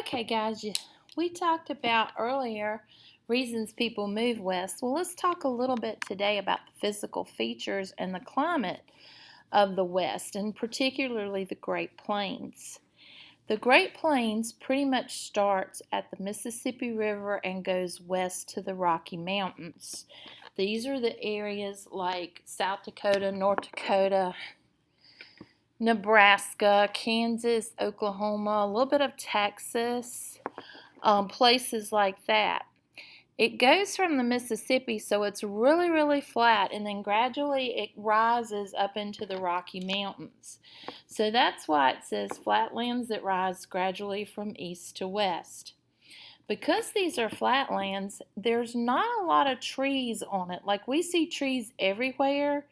Okay, guys, we talked about earlier reasons people move west. Well, let's talk a little bit today about the physical features and the climate of the West, and particularly the Great Plains. The Great Plains pretty much starts at the Mississippi River and goes west to the Rocky Mountains. These are the areas like South Dakota, North Dakota, Nebraska, Kansas, Oklahoma, a little bit of Texas, places like that. It goes from the Mississippi, so it's really, really flat, and then gradually it rises up into the Rocky Mountains. So that's why it says flatlands that rise gradually from east to west. Because these are flatlands, there's not a lot of trees on it. Like we see trees everywhere.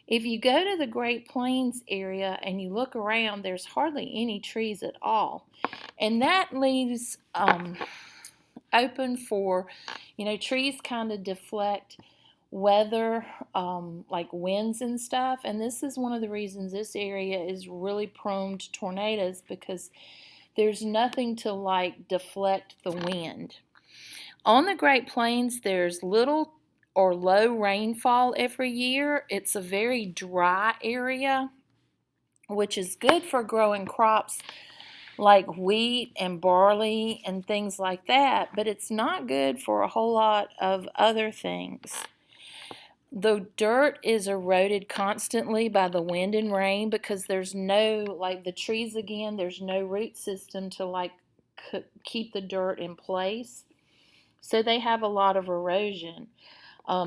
If you go to the Great Plains area and you look around, there's hardly any trees at all. And that leaves open for, trees kind of deflect weather, like winds and stuff. And this is one of the reasons this area is really prone to tornadoes, because there's nothing to like deflect the wind. On the Great Plains, there's little or low rainfall every year. It's a very dry area, which is good for growing crops like wheat and barley and things like that, but it's not good for a whole lot of other things. The dirt is eroded constantly by the wind and rain because there's no, like the trees again, there's no root system to keep the dirt in place. So they have a lot of erosion.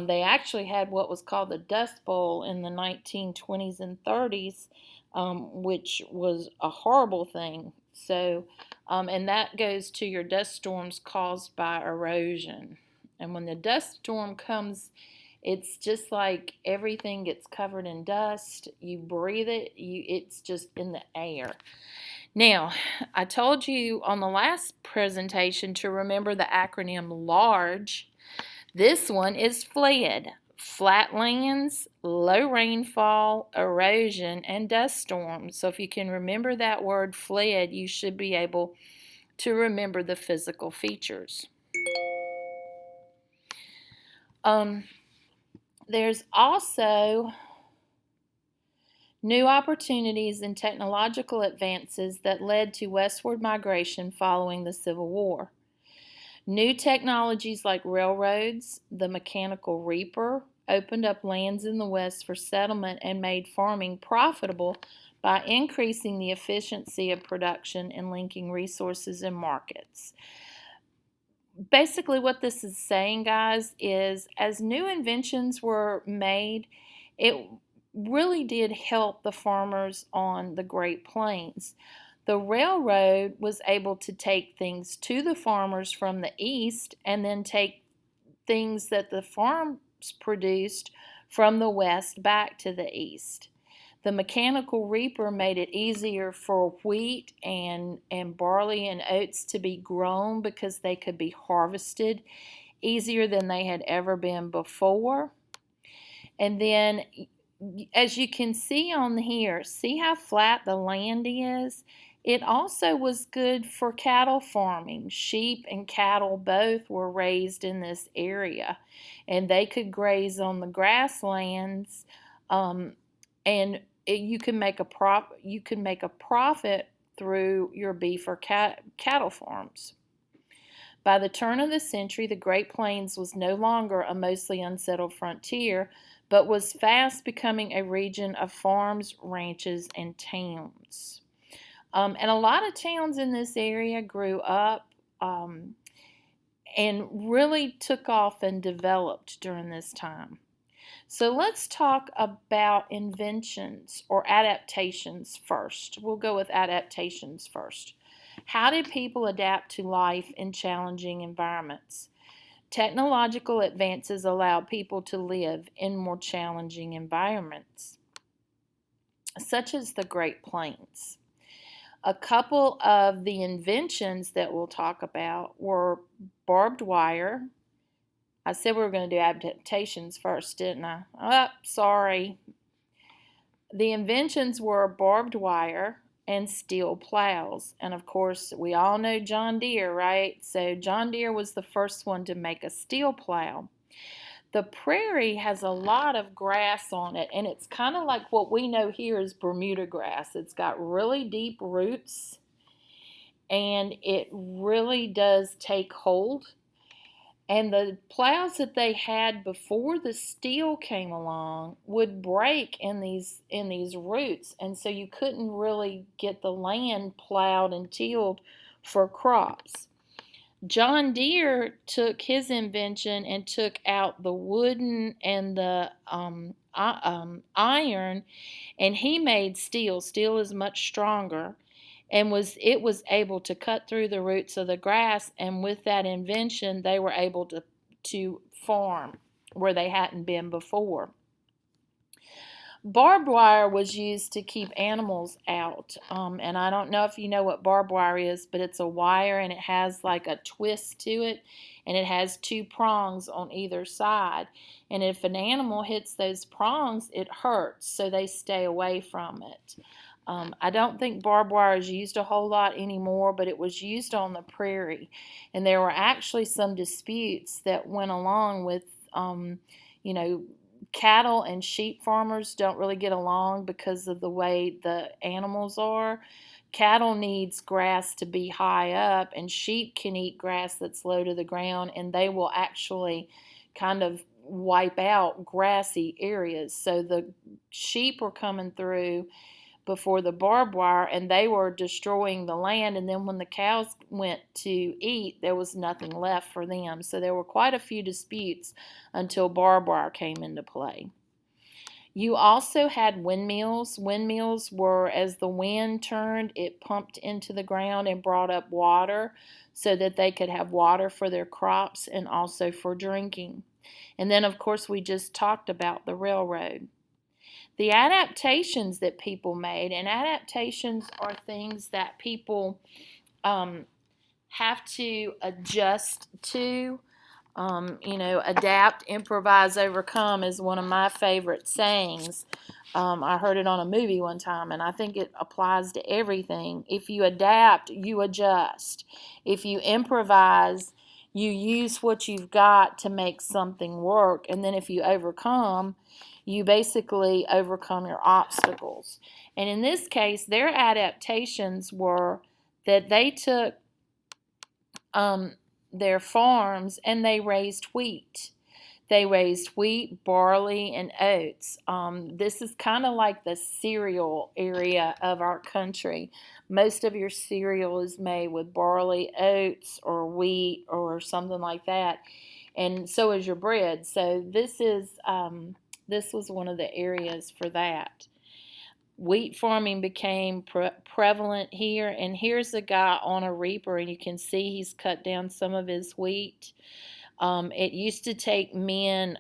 They actually had what was called the Dust Bowl in the 1920s and 30s, which was a horrible thing. So, and that goes to your dust storms caused by erosion. And when the dust storm comes, it's just like everything gets covered in dust. You breathe it, it's just in the air. Now, I told you on the last presentation to remember the acronym LARGE. This one is FLED. Flatlands, low rainfall, erosion, and dust storms. So if you can remember that word FLED, you should be able to remember the physical features. There's also new opportunities and technological advances that led to westward migration following the Civil War. New technologies like railroads, the mechanical reaper, opened up lands in the West for settlement and made farming profitable by increasing the efficiency of production and linking resources and markets. Basically, what this is saying, guys, is as new inventions were made, it really did help the farmers on the Great Plains. The railroad was able to take things to the farmers from the east and then take things that the farms produced from the west back to the east. The mechanical reaper made it easier for wheat and barley and oats to be grown because they could be harvested easier than they had ever been before. And then, as you can see on here, see how flat the land is? It also was good for cattle farming. Sheep and cattle both were raised in this area, and they could graze on the grasslands, and you can make a profit through your beef or cattle farms. By the turn of the century, the Great Plains was no longer a mostly unsettled frontier, but was fast becoming a region of farms, ranches, and towns. And a lot of towns in this area grew up and really took off and developed during this time. So let's talk about inventions or adaptations first. We'll go with adaptations first. How did people adapt to life in challenging environments? Technological advances allowed people to live in more challenging environments, such as the Great Plains. A couple of the inventions that we'll talk about were barbed wire. I said we were going to do adaptations first, didn't I? Oh, sorry. The inventions were barbed wire, and steel plows. And of course, we all know John Deere, right? So John Deere was the first one to make a steel plow. The prairie has a lot of grass on it, and it's kind of like what we know here as Bermuda grass. It's got really deep roots, and it really does take hold. And the plows that they had before the steel came along would break in these roots, and so you couldn't really get the land plowed and tilled for crops. John Deere took his invention and took out the wooden and the iron, and he made steel. Steel is much stronger, and it was able to cut through the roots of the grass. And with that invention, they were able to farm where they hadn't been before. Barbed wire was used to keep animals out, and I don't know if you know what barbed wire is, but it's a wire and it has like a twist to it, and it has two prongs on either side, and if an animal hits those prongs, it hurts, so they stay away from it. I don't think barbed wire is used a whole lot anymore, but it was used on the prairie, and there were actually some disputes that went along with, you know, cattle and sheep farmers don't really get along because of the way the animals are. Cattle needs grass to be high up, and sheep can eat grass that's low to the ground, and they will actually kind of wipe out grassy areas. So the sheep were coming through before the barbed wire, and they were destroying the land, and then when the cows went to eat, there was nothing left for them. So there were quite a few disputes until barbed wire came into play. You also had windmills. Windmills were, as the wind turned, it pumped into the ground and brought up water so that they could have water for their crops and also for drinking. And then, of course, we just talked about the railroad. The adaptations that people made, and adaptations are things that people have to adjust to. Adapt, improvise, overcome is one of my favorite sayings. I heard it on a movie one time, and I think it applies to everything. If you adapt, you adjust. If you improvise, you use what you've got to make something work. And then if you overcome, you basically overcome your obstacles. And in this case, their adaptations were that they took their farms and they raised wheat. They raised wheat, barley, and oats. This is kind of like the cereal area of our country. Most of your cereal is made with barley, oats, or wheat, or something like that. And so is your bread. So this was one of the areas for that. Wheat farming became prevalent here, and here's a guy on a reaper, and you can see he's cut down some of his wheat. It used to take men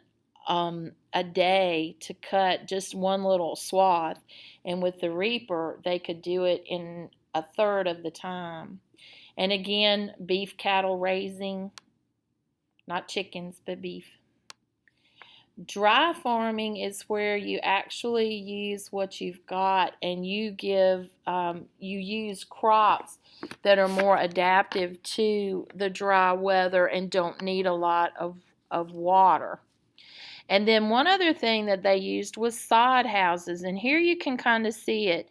a day to cut just one little swath, and with the reaper, they could do it in a third of the time. And again, beef cattle raising, not chickens, but beef. Dry farming is where you actually use what you've got, and you use crops that are more adaptive to the dry weather and don't need a lot of water. And then one other thing that they used was sod houses, and here you can kind of see it.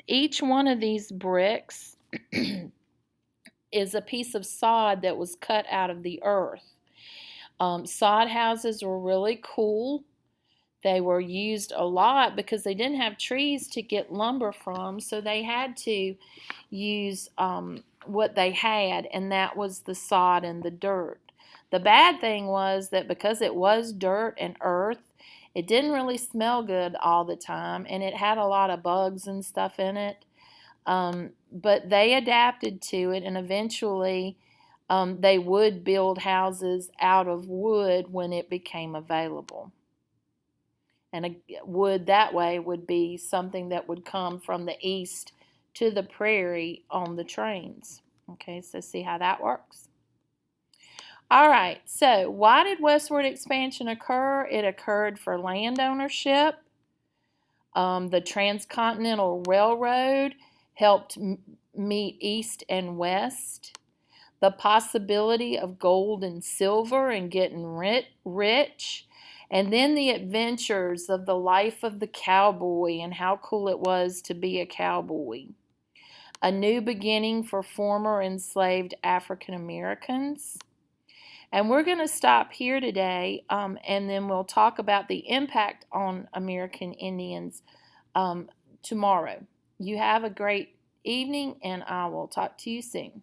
Each one of these bricks is a piece of sod that was cut out of the earth. Sod houses were really cool. They were used a lot because they didn't have trees to get lumber from, so they had to use what they had, and that was the sod and the dirt. The bad thing was that because it was dirt and earth, it didn't really smell good all the time, and it had a lot of bugs and stuff in it. But they adapted to it, and eventually they would build houses out of wood when it became available. And wood that way would be something that would come from the east to the prairie on the trains. Okay, so see how that works? All right, so why did westward expansion occur? It occurred for land ownership, the Transcontinental Railroad, helped meet East and West, the possibility of gold and silver and getting rich, and then the adventures of the life of the cowboy and how cool it was to be a cowboy. A new beginning for former enslaved African Americans. And we're going to stop here today, and then we'll talk about the impact on American Indians tomorrow. You have a great evening, and I will talk to you soon.